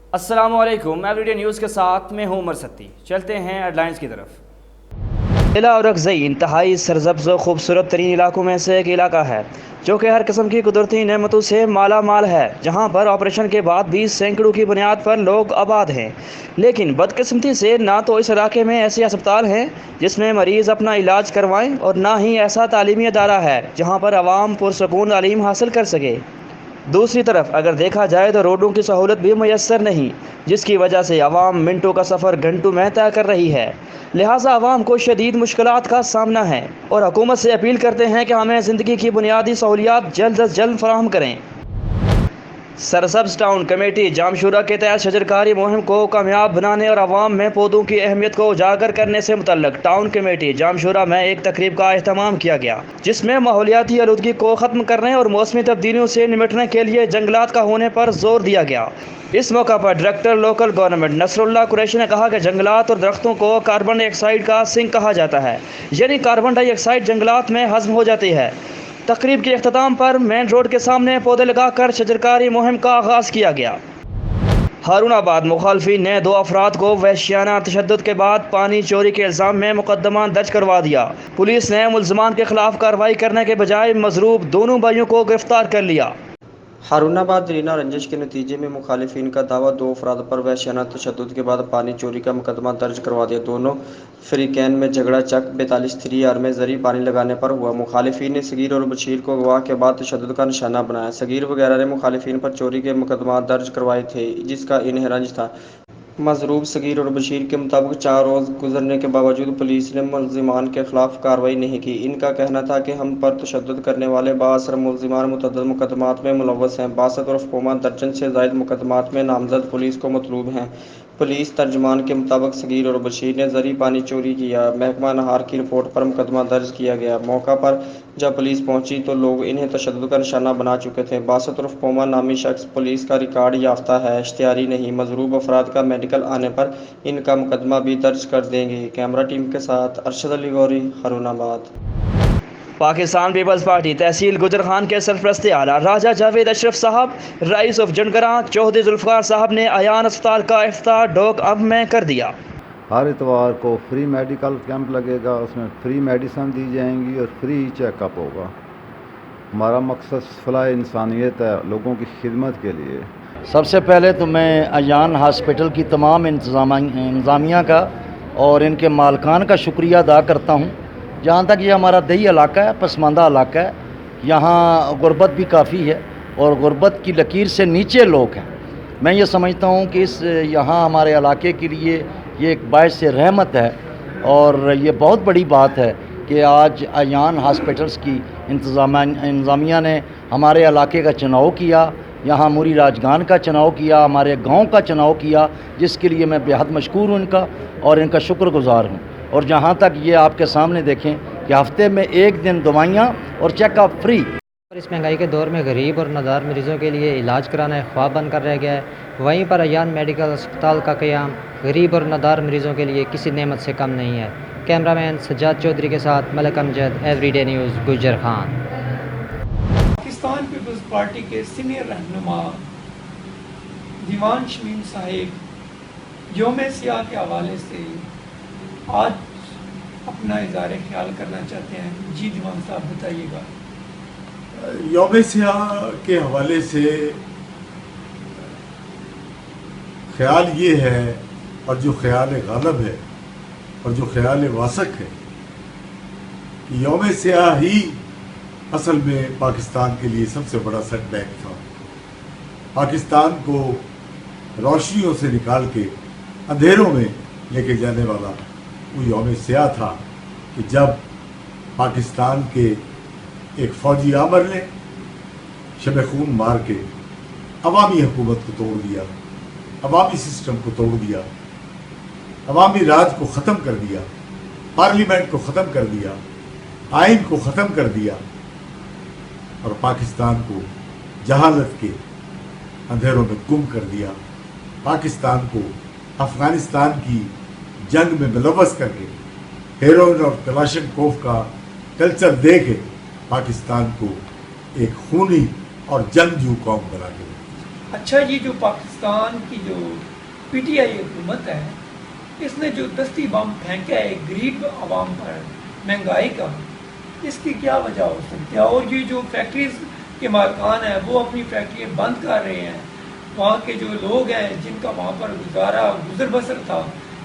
अस्सलाम वालेकुम, everyday news के साथ मैं हूं उमर सत्ती। चलते हैं हेडलाइंस की तरफ। ज़िला औरंगज़ई इंतहाई सरसब्ज़ व खूबसूरत तरीन इलाकों में से एक इलाका है जो कि हर किस्म की कुदरती नेमतों से माला माल है, जहाँ पर ऑपरेशन के बाद भी सैकड़ों की बुनियाद पर लोग आबाद हैं। लेकिन बदकिस्मती से ना तो इस इलाके में ऐसे अस्पताल हैं जिसमें मरीज़ अपना इलाज करवाएं और ना ही ऐसा तालीमी अदारा है जहाँ पर आवाम पुरसकून तालीम हासिल कर सके। दूसरी तरफ अगर देखा जाए तो रोडों की सहूलत भी मैसर नहीं, जिसकी वजह से आवाम मिनटों का सफ़र घंटों में तय कर रही है। लिहाजा आवाम को शदीद मुश्किलात का सामना है और हुकूमत से अपील करते हैं कि हमें ज़िंदगी की बुनियादी सहूलियात जल्द अज जल्द फराहम करें। सरसब्ज टाउन कमेटी जामशूरा के तहत शजरकारी मुहिम को कामयाब बनाने और आवाम में पौधों की अहमियत को उजागर करने से मुतल्लक टाउन कमेटी जामशूरा में एक तकरीब का एहतमाम किया गया, जिसमें माहौलियाती आलूदगी को ख़त्म करने और मौसमी तब्दीलियों से निपटने के लिए जंगलात का होने पर जोर दिया गया। इस मौका पर director local government Nasrullah Qureshi ने कहा कि जंगलात और दरख्तों को कार्बन डाइऑक्साइड का सिंक कहा जाता है, यानी कार्बन डाइऑक्साइड जंगलात में हज़म हो जाती है। तकरीब के अख्ताम पर मेन रोड के सामने पौधे लगाकर शजरकारी मुहिम का आगाज़ किया गया। हारूनाबाद मुखालफिन ने 2 अफराद को वहशियाना तशद्दुद के बाद पानी चोरी के इल्ज़ाम में मुकदमा दर्ज करवा दिया। पुलिस ने मुल्ज़मान के खिलाफ कार्रवाई करने के बजाय मजरूब दोनों भाइयों को गिरफ्तार कर लिया। हारूनाबाद जरीना रंजिश के नतीजे में मुखालिफिन का दावा 2 अफराद पर वहशियाना तशद्दुद के बाद पानी चोरी का मुकदमा दर्ज करवा दिया। दोनों फरीकैन में झगड़ा चक 42-3R में जरी पानी लगाने पर हुआ। मुखालिफिन ने सगीर और बशीर को गवाह के बाद तशद्दुद का निशाना बनाया। सगीर वगैरह ने मुखालिफिन पर चोरी के मुकदमा दर्ज करवाए थे, जिसका इन्हें रंज था। मजरूब सगीर और बशीर के मुताबिक 4 रोज़ गुजरने के बावजूद पुलिस ने मुल्ज़िमान के खिलाफ कार्रवाई नहीं की। इनका कहना था कि हम पर तशद्दुद करने वाले बासर मुल्ज़िमान मुतअद्दिद मुकदमात में मुलव्वस हैं। 62 उर्फ पौमा दर्जन से ज़ायद मुकदमात में नामजद पुलिस को मतलूब हैं। पुलिस तर्जमान के मुताबिक सगीर और बशीर ने जरी पानी चोरी किया। महकमा नहार की रिपोर्ट पर मुकदमा दर्ज किया गया। मौका पर जब पुलिस पहुंची तो लोग इन्हें तशद्दुद का निशाना बना चुके थे। 62 उर्फ पौमा नामी शख्स पुलिस का रिकॉर्ड याफ्ता है, इश्तिहारी नहीं। मजरूब अफराद का मेडिकल आने पर इनका मुकदमा भी दर्ज कर देंगे। कैमरा टीम के साथ अरशद अली गौरी, हारूनाबाद। पाकिस्तान पीपल्स पार्टी तहसील गुजर खान के सरपरस्त आला राजा जावेद अशरफ साहब, रईस ऑफ जनगरा चौधरी जुल्फ़िकार साहब ने अयान अस्पताल का इफ्तिताह डॉक अब में कर दिया। हर इतवार को फ्री मेडिकल कैंप लगेगा, उसमें फ्री मेडिसिन दी जाएंगी और फ्री चेकअप होगा। हमारा मकसद फलाह इंसानियत है, लोगों की खिदमत के लिए। सबसे पहले तो मैं अयान हॉस्पिटल की तमाम इंतज़ामिया का और इनके मालकान का शुक्रिया अदा करता हूँ। जहाँ तक ये हमारा दही इलाका है, पसमानदा इलाका है, यहाँ गुर्बत भी काफ़ी है और गुर्बत की लकीर से नीचे लोग हैं। मैं ये समझता हूँ कि इस यहाँ हमारे इलाके के लिए ये एक बाइस रहमत है और ये बहुत बड़ी बात है कि आज अयान हॉस्पिटल्स की इंतज़ामिया ने हमारे इलाके का चुनाव किया, यहाँ मुरी राजगान का चुनाव किया, हमारे गांव का चुनाव किया, जिसके लिए मैं बेहद मशकूर हूँ इनका और इनका शुक्रगुजार हूँ। और जहाँ तक ये आपके सामने देखें कि हफ्ते में 1 दिन दवाइयाँ और चेकअप फ्री। और इस महंगाई के दौर में गरीब और नादार मरीज़ों के लिए इलाज कराना एक ख्वाब बनकर रह गया है। वहीं पर अयान मेडिकल अस्पताल का क़याम गरीब और नादार मरीज़ों के लिए किसी नेमत से कम नहीं है। कैमरामैन सज्जाद चौधरी के साथ मलिक अमजद, एवरीडे न्यूज़, गुजर खान। पाकिस्तान पीपल्स पार्टी के सीनियर रहनुमा दीवान शमीम साहिब यौम सियाह के हवाले से आज अपना इज़हार ख्याल करना चाहते हैं। जी दीवान साहब बताइएगा। यौम सियाह के हवाले से ख्याल ये है, और जो ख्याल गालिब है और जो ख्याल वासक है, कि यौम सियाह ही असल में पाकिस्तान के लिए सबसे बड़ा सेटबैक था। पाकिस्तान को रोशनियों से निकाल के अंधेरों में लेके जाने वाला वो यौम सियाह था कि जब पाकिस्तान के एक फ़ौजी आमर ने शब खून मार के अवामी हुकूमत को तोड़ दिया, अवामी सिस्टम को तोड़ दिया, अवामी राज को ख़त्म कर दिया, पार्लियामेंट को ख़त्म कर दिया, आइन को ख़त्म कर दिया और पाकिस्तान को जहालत के अंधेरों में गुम कर दिया। पाकिस्तान को अफ़गानिस्तान की जंग में मुलव्वस करके हेरोइन और कलाशनकोव का कल्चर दे के पाकिस्तान को एक खूनी और जंगजू कौम बना के اچھا یہ جو پاکستان کی جو پی ٹی آئی حکومت ہے اس نے جو دستی بم پھینکا ہے غریب عوام پر مہنگائی کا، اس کی کیا وجہ ہو سکتی ہے؟ اور یہ جو فیکٹریز کے مالکان ہیں وہ اپنی فیکٹریاں بند کر رہے ہیں، وہاں کے جو لوگ ہیں جن کا وہاں پر گزر بسر تھا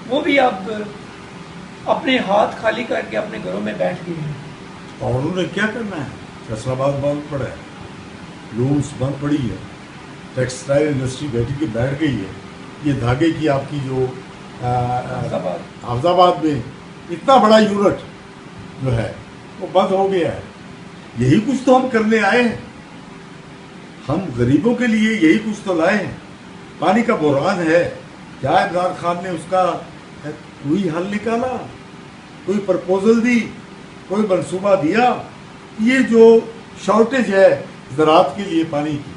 وہ بھی اب اپنے ہاتھ خالی کر کے اپنے گھروں میں بیٹھ گئے ہیں۔ اور انہوں نے کیا کرنا ہے؟ فیصل آباد بند پڑا ہے، لومس بند پڑی ہے، ٹیکسٹائل انڈسٹری بیٹھ گئی ہے، یہ دھاگے کی آپ کی جو حافظ آباد میں اتنا بڑا یونٹ جو ہے وہ بند ہو گیا ہے۔ یہی کچھ تو ہم کرنے آئے ہیں، ہم غریبوں کے لیے یہی کچھ تو لائے ہیں۔ پانی کا بحران ہے، کیا عمران خان نے اس کا کوئی حل نکالا، کوئی پرپوزل دی، کوئی منصوبہ دیا؟ یہ جو شارٹیج ہے زراعت کے لیے پانی کی،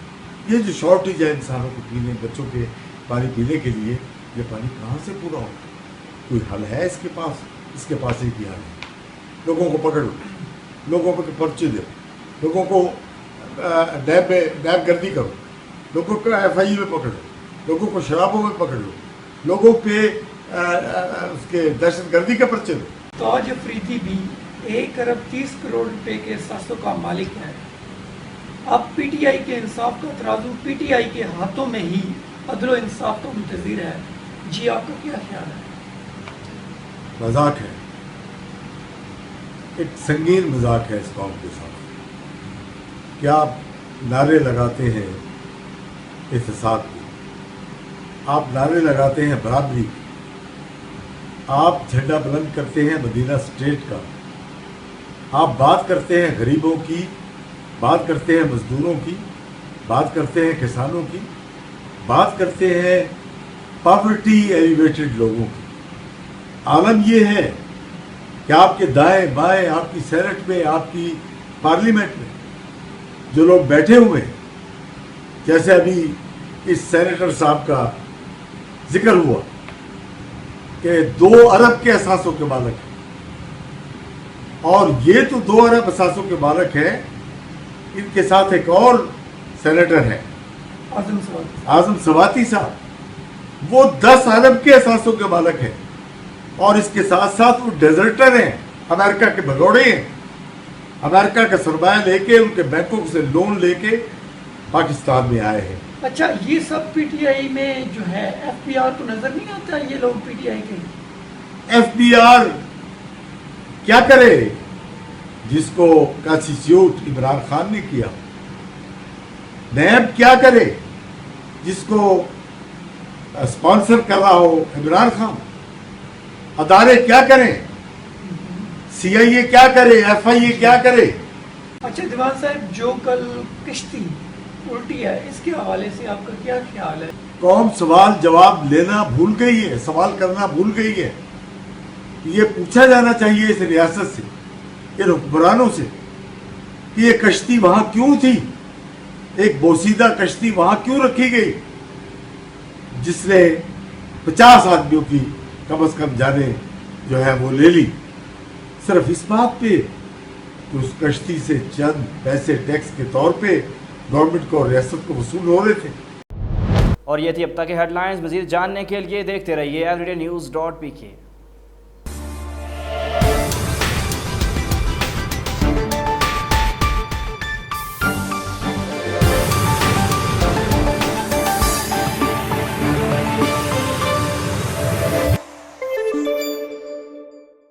یہ جو شارٹیج ہے انسانوں کو پینے، بچوں کے پانی پینے کے لیے، یہ پانی کہاں سے پورا ہوگا؟ کوئی حل ہے اس کے پاس؟ اس کے پاس ایک ہی حل ہے، لوگوں کو پکڑو، لوگوں پہ پرچے دو، لوگوں کو نیب گردی کرو، لوگوں کو ایف آئی میں پکڑو، لوگوں کو شرابوں میں پکڑو، لوگوں پہ اس کے دہشت گردی کے پرچے دو۔ تاج افریدی بھی 1 ارب 30 کروڑ روپے کے اثاثوں کا مالک ہے۔ اب پی ٹی آئی کے انصاف کا ترازو پی ٹی آئی کے ہاتھوں میں ہی عدل و انصاف کا منتظر ہے۔ جی آپ کا کیا خیال ہے؟ مذاق ہے، ایک سنگین مذاق ہے اس قوم کے ساتھ۔ کیا آپ نعرے لگاتے ہیں احتساب کے، آپ نعرے لگاتے ہیں برابری کے، آپ جھنڈا بلند کرتے ہیں مدینہ اسٹیٹ کا، آپ بات کرتے ہیں غریبوں کی، بات کرتے ہیں مزدوروں کی، بات کرتے ہیں کسانوں کی، بات کرتے ہیں پاورٹی ایلیویٹڈ لوگوں کی۔ عالم یہ ہے کہ آپ کے دائیں بائیں، آپ کی سینٹ میں، آپ کی پارلیمنٹ میں جو لوگ بیٹھے ہوئے ہیں، جیسے ابھی اس سینیٹر صاحب کا ذکر ہوا کہ 2 ارب کے اثاثوں کے مالک ہیں، اور یہ تو 2 ارب اثاثوں کے مالک ہیں، ان کے ساتھ ایک اور سینیٹر ہے اعظم سواتی صاحب، وہ 10 ارب کے اثاثوں کے مالک ہیں، اور اس کے ساتھ ساتھ وہ ڈیزرٹر ہیں، امریکہ کے بھگوڑے ہیں، امریکہ کا سرمایہ لے کے، ان کے بینکوں سے لون لے کے پاکستان میں آئے ہیں۔ اچھا یہ سب پی ٹی آئی میں جو ہے ایف بی آر کو نظر نہیں آتا یہ لوگ پی ٹی آئی کے؟ ایف بی آر کیا کرے جس کو کانسٹیٹیوٹ عمران خان نے کیا؟ نیب کیا کرے جس کو اسپانسر کر رہا ہو عمران خان؟ ادارے کیا کریں؟ سی آئی اے کیا کرے؟ ایف آئی اے کیا کرے؟ اچھا دیوان صاحب، جو کل کشتی الٹی ہے اس کے حوالے سے آپ کا کیا خیال ہے؟ قوم سوال جواب لینا بھول گئی ہے، سوال کرنا بھول گئی ہے۔ یہ پوچھا جانا چاہیے اس ریاست سے، ان حکمرانوں سے، کہ یہ کشتی وہاں کیوں تھی، ایک بوسیدہ کشتی وہاں کیوں رکھی گئی جس نے 50 آدمیوں کی کم از کم جانیں جو ہے وہ لے لی، صرف اس بات پہ کہ اس کشتی سے چند پیسے ٹیکس کے طور پہ گورنمنٹ کو اور ریاست کو وصول ہو رہے تھے۔ اور یہ تھی اب تک کی ہیڈ لائنز۔ مزید جاننے کے لیے دیکھتے رہیے everydaynews.pk۔